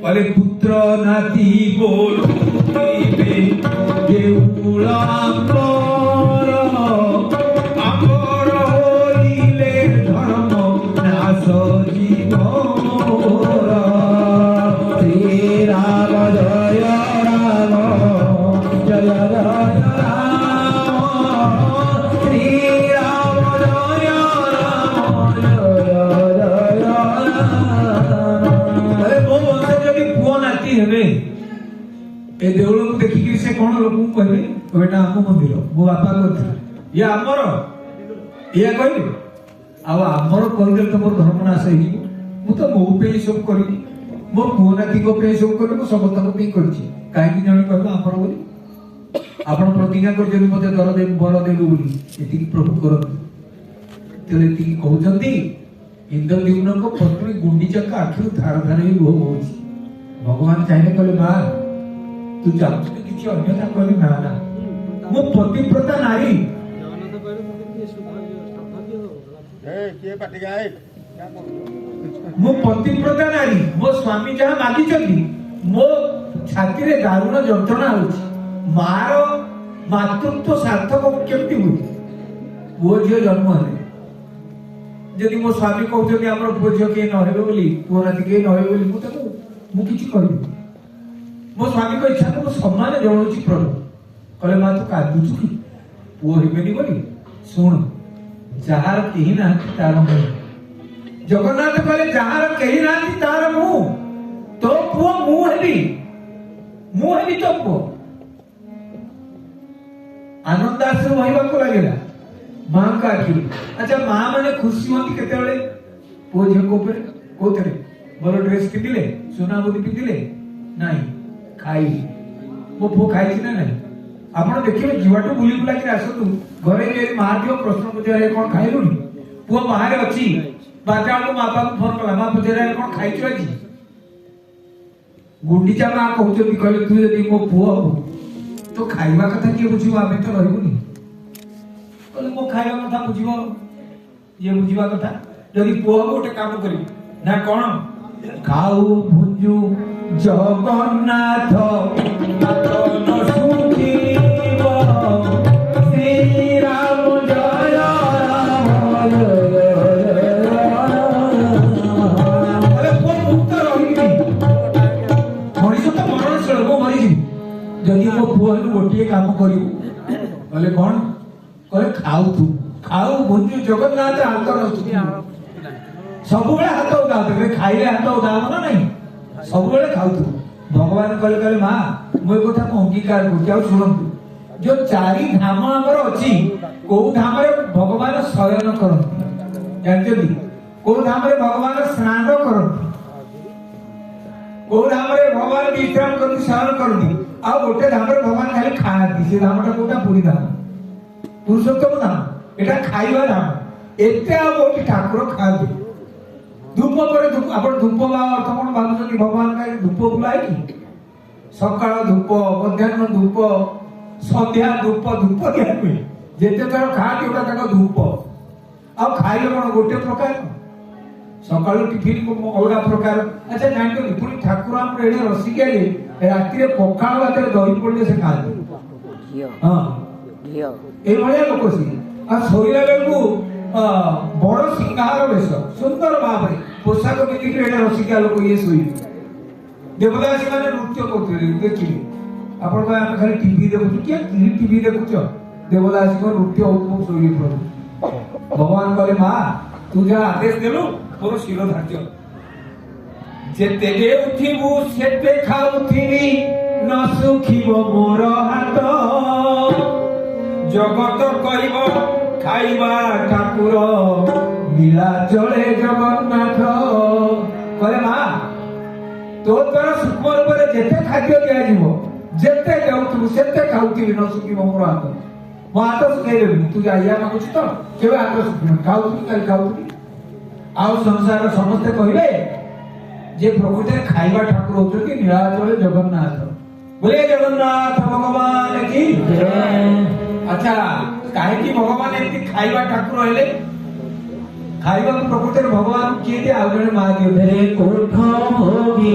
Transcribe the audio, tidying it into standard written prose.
বলে পুত্র নাতি বলিবে দেউলাম্বর আমর হইলে ধর্ম নাশ জীবর। শ্রীরাম জয় রাম জয় জয় রাম শ্রীরাম জয় রাম জয় জয় রাম। ମୋ ବଂଶ ଯଦି ପୁଅ ନାତି ହେବେ ଏ ଦେଉଳକୁ ଦେଖିକି ସେ କଣ ଲୋକଙ୍କୁ କହିବେ ଏଟା ଆମ ମନ୍ଦିର ମୋ ବାପା କରିଥିଲେ ଇଏ ଆମର ଏଇଆ କହିବେ। ଆଉ ଆମର କହିଦେଲେ ତମର ଧର୍ମ ନାଶ ହେଇଯିବ। ମୁଁ ତ ମୋ ପାଇଁ ସବୁ କରିବି ମୋ ପୁଅ ନାତିଙ୍କ ପାଇଁ ସବୁ କରିବି ମୁଁ ସମସ୍ତଙ୍କ ପାଇଁ କରିଛି କାହିଁକି ଜଣେ କହିବ ଆମର ବୋଲି। ଆପଣ ପ୍ରତିଜ୍ଞା କରିଛନ୍ତି ମତେ ଦର ଦେବୁ ବର ଦେବୁ ବୋଲି ଏତିକି ପ୍ରଭୁ କରନ୍ତୁ। ତେଣୁ ଏତିକି କହୁଛନ୍ତି ଇନ୍ଦ୍ରଦ୍ୟୁମ୍ନଙ୍କ ପତ୍ନୀ ଗୁଣ୍ଡିଚାଙ୍କ ଆଖିରୁ ଧାର ଧାର ହେଇ ଲୁହ ବହୁଛି। ଭଗବାନ ଚାହିଁଲେ କହିଲେ ମା ତୁ ଚାହୁଁଛୁ କିଛି ଅନ୍ୟଥା କହିଲେ ନା ନା ମୁଁ ପତିବ୍ରତା ନାରୀ ମୁଁ ପତିବ୍ରତା ନାରୀ ମୋ ସ୍ୱାମୀ ଯାହା ମାଗିଛନ୍ତି ମୋ ଛାତିରେ ଦାରୁଣ ଯନ୍ତ୍ରଣା ହଉଛି। ମାର ମାତୃତ୍ୱ ସାର୍ଥକ କେମିତି ହୁଏ? ପୁଅ ଝିଅ ଜନ୍ମ ହେଲେ ଯଦି ମୋ ସ୍ୱାମୀ କହୁଛନ୍ତି ଆମର ପୁଅ ଝିଅ କେହି ନହେବେ ବୋଲି ପୁଅ ନାତି କେହି ନହେବେ ବୋଲି ମୁଁ ତାକୁ ମୁଁ କିଛି କରିବି। ମୋ ସ୍ୱାମୀଙ୍କ ଇଚ୍ଛାକୁ ମୁଁ ସମ୍ମାନ ଜଣାଉଛି ପ୍ରଭୁ। କହିଲେ ମା ତୁ କାନ୍ଦୁଛୁ କି ପୁଅ ହେବେନି ବୋଲି? ଶୁଣ ଯାହାର କେହି ନାହାନ୍ତି ତାର ମୁଁ। ଜଗନ୍ନାଥ କହିଲେ ଯାହାର କେହି ନାହାନ୍ତି ତାର ମୁଁ। ତୋ ପୁଅ ମୁଁ ହେବି ତୋ ପୁଅ। ଆନନ୍ଦ ଆଶ୍ରମ ରହିବାକୁ ଲାଗିଲା ମାଙ୍କ ଆଖିରୁ। ଆଚ୍ଛା ମା ମାନେ ଖୁସି ହୁଅନ୍ତି କେତେବେଳେ ପୁଅ ଝିଅଙ୍କ ଉପରେ? କୋଉଥିରେ? ଭଲ ଡ୍ରେସ ପିନ୍ଧିଲେ ସୁନା ମୁଦି ପିନ୍ଧିଲେ ନାଇଁ ଖାଇଲି ମୋ ପୁଅ ଖାଇଛି ନା ନାଇଁ। ଆପଣ ଦେଖିବେ ଯୁଆଠୁ ବୁଲି ବୁଲାକି ଆସନ୍ତୁ ଘରେ ଯଦି ମା ଝିଅ ପ୍ରଶ୍ନ ପଚାରେ କଣ ଖାଇଲୁଣି? ପୁଅ ବାହାରେ ଅଛି ବାରଟା ବେଳକୁ ମା ବାପାକୁ ଫୋନ କଲା ମା ପଚାରେ କଣ ଖାଇଛୁ ଆଜି? ଗୁଣ୍ଡିଚା ମା କହୁଛନ୍ତି କହିଲେ ତୁ ଯଦି ମୋ ପୁଅ ହବୁ ତ ଖାଇବା କଥା କିଏ ବୁଝିବ? ଆମେ ତ ରହିବୁନି। କହିଲେ ମୋ ଖାଇବା କଥା ବୁଝିବ ଇଏ ବୁଝିବା କଥା। ଯଦି ପୁଅ ହବ ଗୋଟେ କାମ କରିବି ନା କଣ ଖାଉ ଭୁଞ୍ଜୁ ଜଗନ୍ନାଥ ସୁଖୀବ ଶ୍ରୀରାମ ଜୟ ରାମ ଜୟ ପୁଅ ମୁକ୍ତ ରହିବି। ମଣିଷ ତ ମରଣଶୀଳ ମୁଁ ମରିଯିବି। ଯଦି ମୋ ପୁଅ ହେଲୁ ଗୋଟିଏ କାମ କରିବୁ କହିଲେ କଣ? କହିଲେ ଖାଉ ଭୁଞ୍ଜୁ ଜଗନ୍ନାଥ ହାତ ରଖୁଛି ସବୁବେଳେ ହାତ ଉଦାହରଣ ଖାଇଲେ ହାତ ଉଦାହରଣ ନା ନାଇଁ ସବୁବେଳେ ଖାଉଥିବୁ। ଭଗବାନ କହିଲେ ମା ମୁଁ ଏ କଥା ଅଙ୍ଗୀକାର କରୁଛି। ଆଉ ଶୁଣନ୍ତୁ ଯୋଉ ଚାରି ଧାମ ଆମର ଅଛି କୋଉ ଧାମରେ ଭଗବାନ ଶୟନ କରନ୍ତି ଜାଣିଛନ୍ତି? କୋଉ ଧାମରେ ଭଗବାନ ସ୍ନାନ କରନ୍ତି? କୋଉ ଧାମରେ ଭଗବାନ ବିଶ୍ରାମ କରନ୍ତି ଶୟନ କରନ୍ତି? ଆଉ ଗୋଟେ ଧାମରେ ଭଗବାନ ଖାଲି ଖାଆନ୍ତି। ସେ ଧାମଟା କୋଉଟା? ପୁରୀ ଧାମ ପୁରୁଷୋତ୍ତମ ଧାମ। ଏଟା ଖାଇବା ଧାମ। ଏତେ ଆଉ କୋଉଠି ଠାକୁର ଖାଆନ୍ତି? ଧୂପ ପରେ ଧୂପ। ଆପଣ ଧୂପ ବା ଅର୍ଥ କଣ ଭାବୁଛନ୍ତି? ଭଗବାନ କାହିଁ ଧୂପ ବୁଲାଏ କି? ସକାଳ ଧୂପ ମଧ୍ୟାହ୍ନ ଧୂପ ସନ୍ଧ୍ୟା ଧୂପ ଧୂପ ଦିଆ ହୁଏ। ଯେତେ ଥର ଖାଆନ୍ତି ଓଟା ତାଙ୍କ ଧୂପ। ଆଉ ଖାଇଲେ କଣ ଗୋଟେ ପ୍ରକାର? ସକାଳୁ ଟିଫିନ ଅଲଗା ପ୍ରକାର। ଆଚ୍ଛା ଜାଣିଛନ୍ତି ପୁଣି ଠାକୁର ଆମର ଏଡେ ରସିକିଆରେ ରାତିରେ ପଖାଳ ଭାତରେ ଦହି ପଡ଼ିଲେ ସେ ଖାଆନ୍ତି। ହଁ ଏଇଭଳିଆ ଲୋକ ସିଏ। ଆଉ ଶୋଇଲା ବେଳକୁ ବଡ ସିଂହାର ବେଶ ସୁନ୍ଦର ଭାବରେ ପୋଷାକ ପିନ୍ଧିକି ଏଇଟା ରସିକିଆ ଲୋକ ଇଏ ଶୋଇବେ। ଦେବଦାସୀ ମାନେ ନୃତ୍ୟ କରୁଥିଲେ ଦେଖିବେ। ଆପଣ କହିବେ ଆମେ ଖାଲି ଟିଭି ଦେଖୁଛୁ। କିଏ ଟିଭି ଦେଖୁଛ? ଦେବଦାସୀଙ୍କ ନୃତ୍ୟ ହଉଥିବ ଶୋଇବେ ପ୍ରଭୁ। ଭଗବାନ କହିଲେ ମା ତୁ ଯାହା ଆଦେଶ ଦେଲୁ ତୋର ଶିର ଧାର୍ଯ୍ୟ। ଯେତେ ଦେଉଥିବୁ ସେତେ ଖାଉଥିବି ନ ଶୁଖିବ ମୋର ହାତ। ଜଗତ କହିବ ଖାଇବା ଠାକୁର ନୀଳା ଚଳେ ଜଗନ୍ନାଥ। କହିଲେ ମା ତୋ ଦ୍ୱାରା ସୂକ୍ଷ୍ମ ରୂପରେ ଯେତେ ଖାଦ୍ୟ ଦିଆଯିବ ଯେତେ ଦେଉଥିବୁ ସେତେ ଖାଉଥିବି ନ ଶୁଖିବ ମୋର ହାତ। ମୋ ହାତ ଶୁଖେଇ ଦେବିନି। ତୁ ଯାଇ ମାଗୁଛୁ ତ କେବେ ହାତ ଶୁଖିବ? ଖାଉଥିବି କାଲି ଖାଉଥିବି। ଆଉ ସଂସାର ସମସ୍ତେ କହିବେ ଯେ ପ୍ରକୃତରେ ଖାଇବା ଠାକୁର ହଉଛନ୍ତି ନୀଳାଚଳ ଜଗନ୍ନାଥ। ବୋଲେ ଜଗନ୍ନାଥ ଭଗବାନ କି। ଆଚ୍ଛା କାହିଁକି ଭଗବାନ ଏମିତି ଖାଇବା ଠାକୁର ହେଲେ? ଖାଇବାକୁ ପ୍ରକୃତରେ ଭଗବାନ କିଏ ଦିଏ? ଆଉ ଜଣେ ମା ଦିଏ। କୋଠ ଭୋଗୀ